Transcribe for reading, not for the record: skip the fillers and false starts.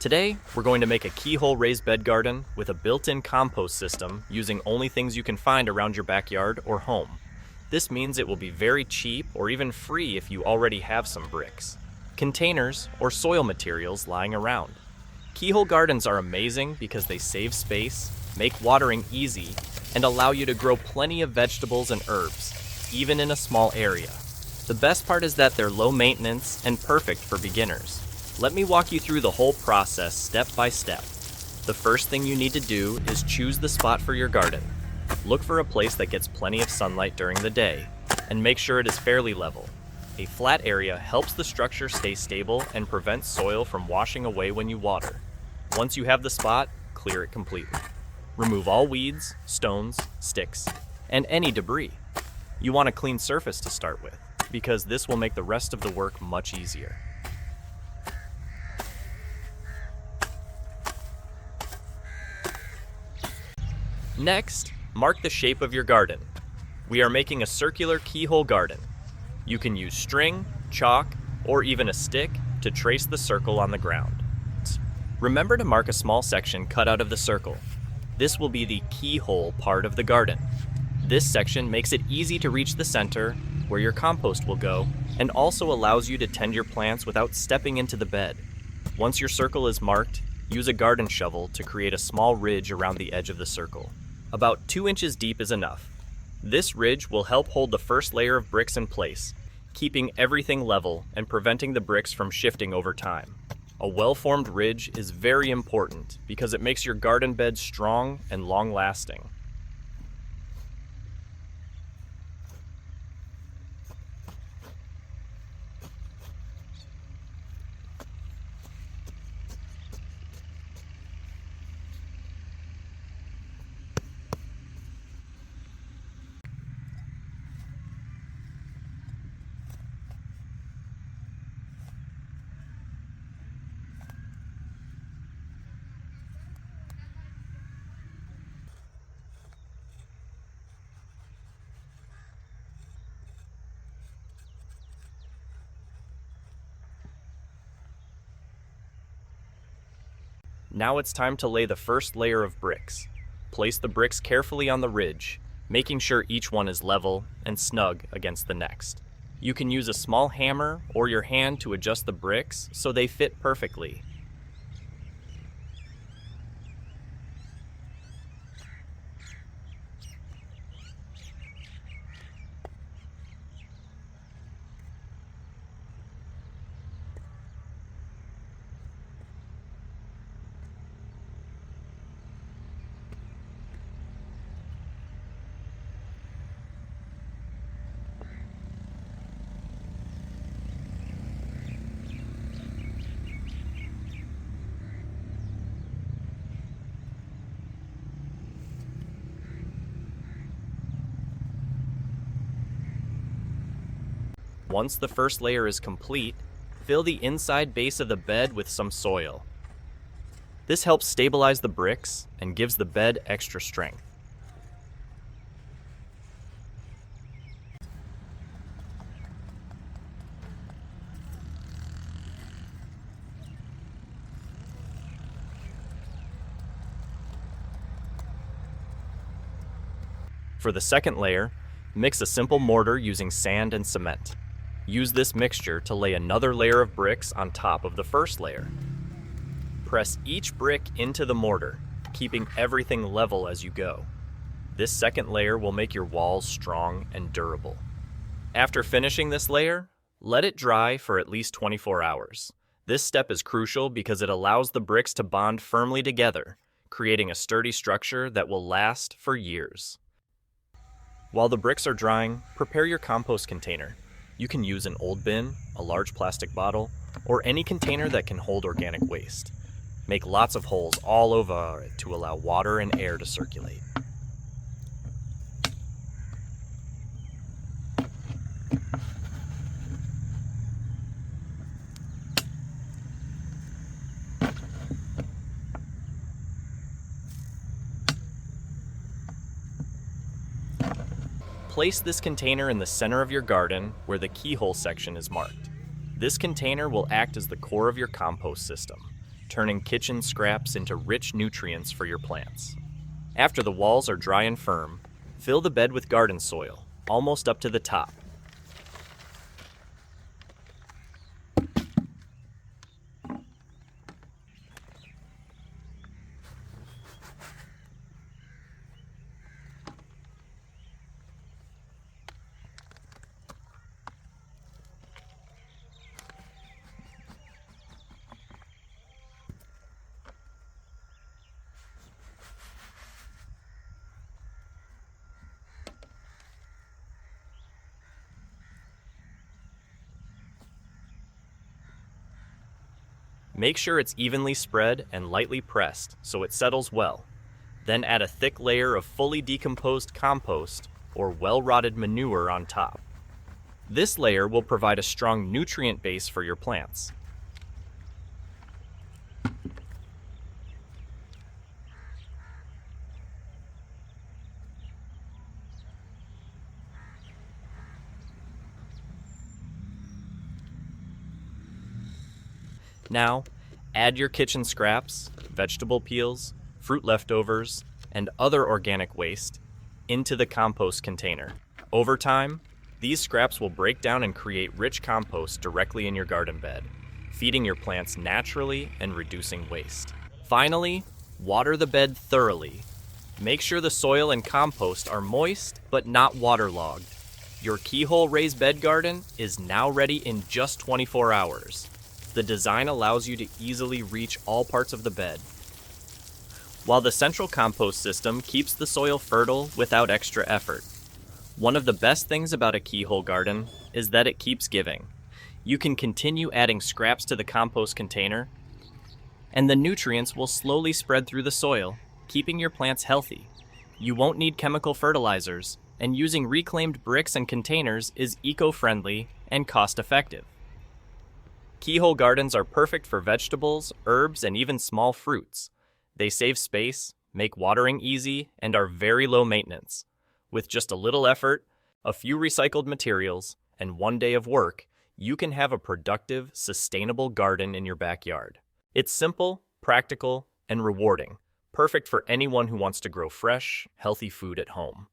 Today, we're going to make a keyhole raised bed garden with a built-in compost system using only things you can find around your backyard or home. This means it will be very cheap or even free if you already have some bricks, containers, or soil materials lying around. Keyhole gardens are amazing because they save space, make watering easy, and allow you to grow plenty of vegetables and herbs, even in a small area. The best part is that they're low maintenance and perfect for beginners. Let me walk you through the whole process step by step. The first thing you need to do is choose the spot for your garden. Look for a place that gets plenty of sunlight during the day, and make sure it is fairly level. A flat area helps the structure stay stable and prevents soil from washing away when you water. Once you have the spot, clear it completely. Remove all weeds, stones, sticks, and any debris. You want a clean surface to start with, because this will make the rest of the work much easier. Next, mark the shape of your garden. We are making a circular keyhole garden. You can use string, chalk, or even a stick to trace the circle on the ground. Remember to mark a small section cut out of the circle. This will be the keyhole part of the garden. This section makes it easy to reach the center, where your compost will go, and also allows you to tend your plants without stepping into the bed. Once your circle is marked, use a garden shovel to create a small ridge around the edge of the circle. About 2 inches deep is enough. This ridge will help hold the first layer of bricks in place, keeping everything level and preventing the bricks from shifting over time. A well-formed ridge is very important because it makes your garden bed strong and long-lasting. Now it's time to lay the first layer of bricks. Place the bricks carefully on the ridge, making sure each one is level and snug against the next. You can use a small hammer or your hand to adjust the bricks so they fit perfectly. Once the first layer is complete, fill the inside base of the bed with some soil. This helps stabilize the bricks and gives the bed extra strength. For the second layer, mix a simple mortar using sand and cement. Use this mixture to lay another layer of bricks on top of the first layer. Press each brick into the mortar, keeping everything level as you go. This second layer will make your walls strong and durable. After finishing this layer, let it dry for at least 24 hours. This step is crucial because it allows the bricks to bond firmly together, creating a sturdy structure that will last for years. While the bricks are drying, prepare your compost container. You can use an old bin, a large plastic bottle, or any container that can hold organic waste. Make lots of holes all over it to allow water and air to circulate. Place this container in the center of your garden where the keyhole section is marked. This container will act as the core of your compost system. turning kitchen scraps into rich nutrients for your plants. After the walls are dry and firm, fill the bed with garden soil, almost up to the top. Make sure it's evenly spread and lightly pressed so it settles well. Then add a thick layer of fully decomposed compost or well-rotted manure on top. This layer will provide a strong nutrient base for your plants. Now, add your kitchen scraps, vegetable peels, fruit leftovers, and other organic waste into the compost container. Over time, these scraps will break down and create rich compost directly in your garden bed, feeding your plants naturally and reducing waste. Finally, water the bed thoroughly. Make sure the soil and compost are moist but not waterlogged. Your Keyhole raised bed garden is now ready in just 24 hours. The design allows you to easily reach all parts of the bed, while the central compost system keeps the soil fertile without extra effort. One of the best things about a Keyhole garden is that it keeps giving. You can continue adding scraps to the compost container, and the nutrients will slowly spread through the soil, keeping your plants healthy. You won't need chemical fertilizers, and using reclaimed bricks and containers is eco-friendly and cost-effective. Keyhole gardens are perfect for vegetables, herbs, and even small fruits. They save space, make watering easy, and are very low maintenance. With just a little effort, a few recycled materials, and one day of work, you can have a productive, sustainable garden in your backyard. It's simple, practical, and rewarding, perfect for anyone who wants to grow fresh, healthy food at home.